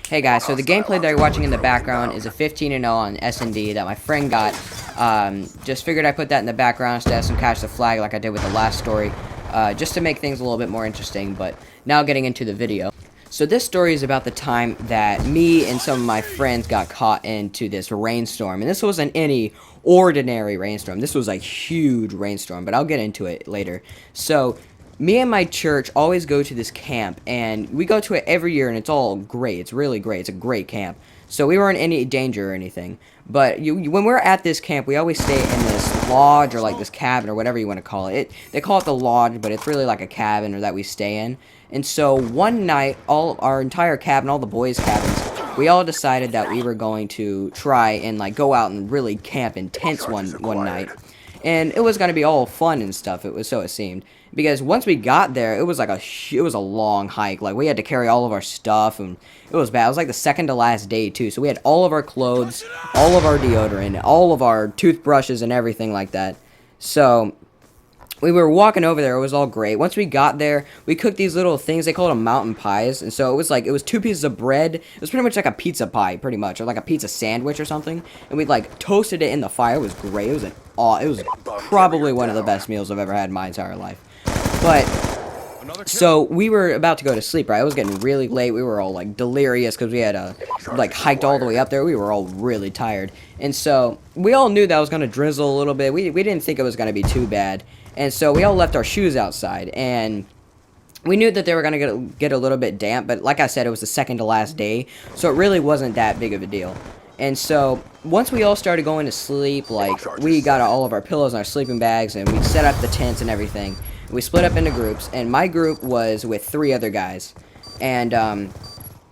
Hey guys, so the gameplay that you're watching in the background is a 15-0 on S&D that my friend got. Just figured I'd put that in the background instead of some catch the flag like I did with the last story, just to make things a little bit more interesting, but now getting into the video. So this story is about the time that me and some of my friends got caught into this rainstorm, and this wasn't any ordinary rainstorm. This was a huge rainstorm, but I'll get into it later. So me and my church always go to this camp, and we go to it every year, and it's all great. It's really great. It's a great camp. So we weren't in any danger or anything. But when we're at this camp, we always stay in this lodge or like this cabin or whatever you want to call it. They call it the lodge, but it's really like a cabin or that we stay in. And so one night, our entire cabin, all the boys' cabins, we all decided that we were going to try and like go out and really camp in tents one night. And it was going to be all fun and stuff. It seemed, because once we got there, it was a long hike. Like, we had to carry all of our stuff, and it was bad. It was like the second to last day too. So we had all of our clothes, all of our deodorant, all of our toothbrushes, and everything like that. So we were walking over there. It was all great. Once we got there, we cooked these little things. They called them mountain pies. And so it was 2 pieces of bread. It was pretty much like a pizza pie, pretty much, or like a pizza sandwich or something. And we like toasted it in the fire. It was great. It was probably one of the best meals I've ever had in my entire life. But so we were about to go to sleep, right? It was getting really late. We were all like delirious because we had like hiked all the way up there. We were all really tired. And so we all knew that it was going to drizzle a little bit. We didn't think it was going to be too bad. And so we all left our shoes outside, and we knew that they were going to get a little bit damp, but like I said, it was the second to last day, so it really wasn't that big of a deal. And so once we all started going to sleep, like, we got all of our pillows and our sleeping bags, and we set up the tents and everything. We split up into groups, and my group was with 3 other guys. And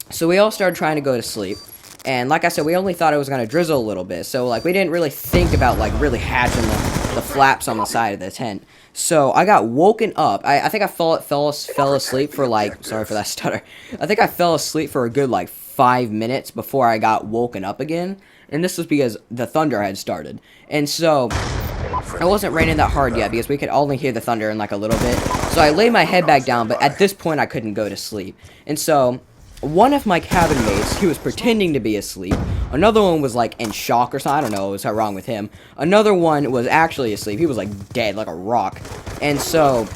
so we all started trying to go to sleep. And like I said, we only thought it was going to drizzle a little bit. So, like, we didn't really think about, like, really hatching the flaps on the side of the tent. So, I got woken up. I think I fell asleep for, like, sorry for that stutter. I think I fell asleep for a good, like, 5 minutes before I got woken up again. And this was because the thunder had started. And so it wasn't raining that hard yet because we could only hear the thunder in, like, a little bit. So, I laid my head back down, but at this point, I couldn't go to sleep. And so one of my cabin mates, he was pretending to be asleep. Another one was, like, in shock or something. I don't know what was wrong with him. Another one was actually asleep. He was, like, dead, like a rock. And so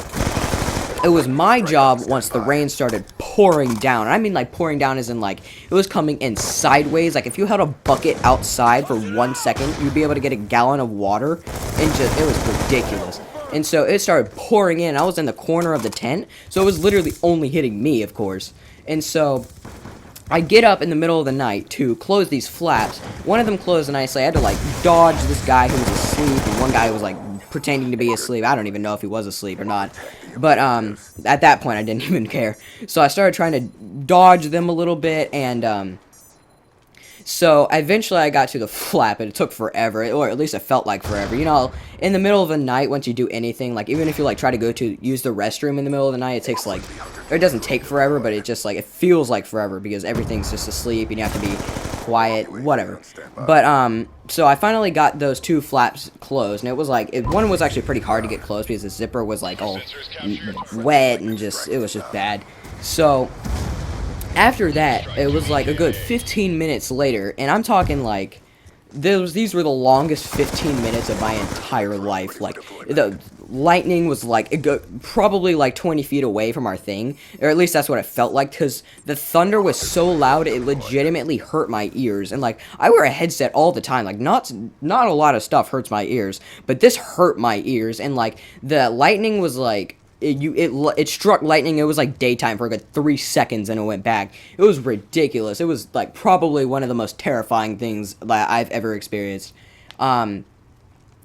it was my job once the rain started pouring down. And I mean, like, pouring down as in, like, it was coming in sideways. Like, if you held a bucket outside for 1 second, you'd be able to get a gallon of water. And just, it was ridiculous. And so it started pouring in. I was in the corner of the tent, so it was literally only hitting me, of course. And so I get up in the middle of the night to close these flaps. One of them closed nicely. I had to, like, dodge this guy who was asleep, and one guy was, like, pretending to be asleep. I don't even know if he was asleep or not. But at that point, I didn't even care. So I started trying to dodge them a little bit, and so eventually I got to the flap, and it took forever, or at least it felt like forever. You know, in the middle of the night, once you do anything, like, even if you, like, try to go to use the restroom in the middle of the night, it takes, like, or it doesn't take forever, but it just, like, it feels like forever because everything's just asleep, and you have to be quiet, whatever. But, so I finally got those 2 flaps closed, and it was, like, one was actually pretty hard to get closed because the zipper was, like, all wet, and just, it was just bad. So after that, it was, like, a good 15 minutes later, and I'm talking, like, these were the longest 15 minutes of my entire life. Like, the lightning was, like, probably, like, 20 feet away from our thing, or at least that's what it felt like, because the thunder was so loud, it legitimately hurt my ears. And, like, I wear a headset all the time. Like, not a lot of stuff hurts my ears, but this hurt my ears. And, like, the lightning was, like, it struck lightning. It was like daytime for a good 3 seconds, and it went back. It was ridiculous. It was, like, probably one of the most terrifying things that I've ever experienced.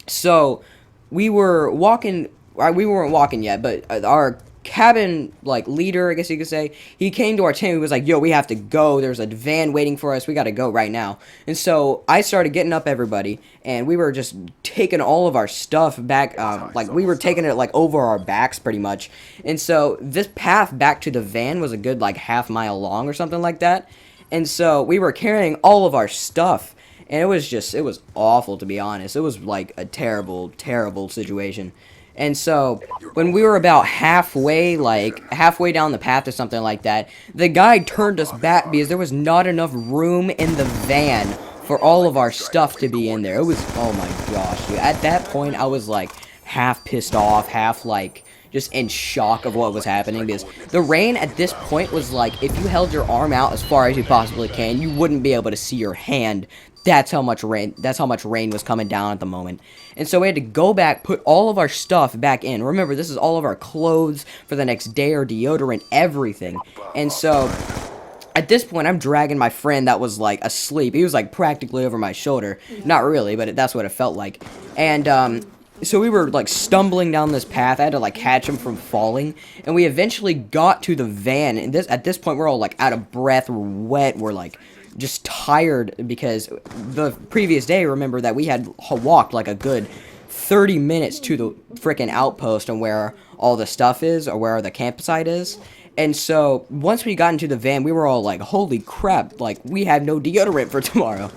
So we were walking. We weren't walking yet, but our cabin, like, leader, I guess you could say, he came to our tent. He was like, "Yo, we have to go. There's a van waiting for us. We got to go right now." And so I started getting up everybody, and we were just taking all of our stuff back, like, we were taking it, like, over our backs pretty much. And so this path back to the van was a good, like, half-mile long or something like that. And so we were carrying all of our stuff, and it was awful, to be honest. It was, like, a terrible, terrible situation. And so when we were about halfway, like halfway down the path or something like that, the guy turned us back because there was not enough room in the van for all of our stuff to be in there. It was, oh my gosh, dude. At that point, I was like half pissed off, half like just in shock of what was happening, because the rain at this point was like, if you held your arm out as far as you possibly can, you wouldn't be able to see your hand. That's how much rain was coming down at the moment. And so we had to go back, put all of our stuff back in. Remember, this is all of our clothes for the next day, our deodorant, everything. And so at this point, I'm dragging my friend that was, like, asleep. He was, like, practically over my shoulder. Not really, but that's what it felt like. And, so we were, like, stumbling down this path. I had to, like, catch him from falling. And we eventually got to the van. And at this point, we're all, like, out of breath. We're wet. We're, like, just tired because the previous day, remember, that we had walked, like, a good 30 minutes to the frickin' outpost and where all the stuff is, or where the campsite is. And so, once we got into the van, we were all like, holy crap, like, we have no deodorant for tomorrow.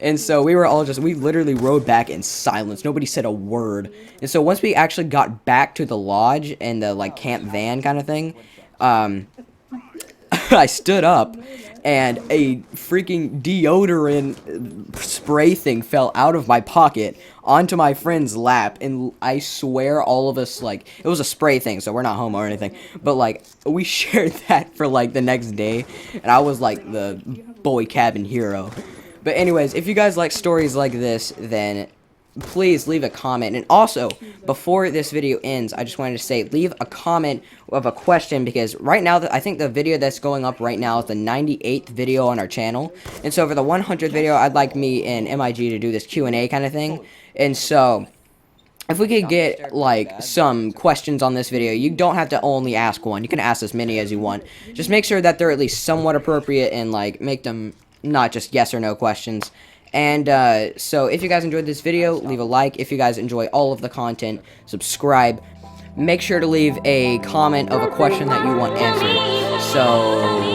And so, we were all we literally rode back in silence. Nobody said a word. And so, once we actually got back to the lodge and the, like, camp van kind of thing, I stood up, and a freaking deodorant spray thing fell out of my pocket onto my friend's lap, and I swear all of us, like, it was a spray thing, so we're not homo or anything, but, like, we shared that for, like, the next day, and I was, like, the boy cabin hero. But anyways, if you guys like stories like this, then please leave a comment. And also, before this video ends, I just wanted to say, leave a comment of a question, because right now, I think the video that's going up right now is the 98th video on our channel. And so for the 100th video, I'd like me and MIG to do this Q&A kind of thing. And so, if we could get, like, some questions on this video, you don't have to only ask one. You can ask as many as you want. Just make sure that they're at least somewhat appropriate, and, like, make them not just yes or no questions. And, so, if you guys enjoyed this video, leave a like. If you guys enjoy all of the content, subscribe. Make sure to leave a comment of a question that you want answered. So,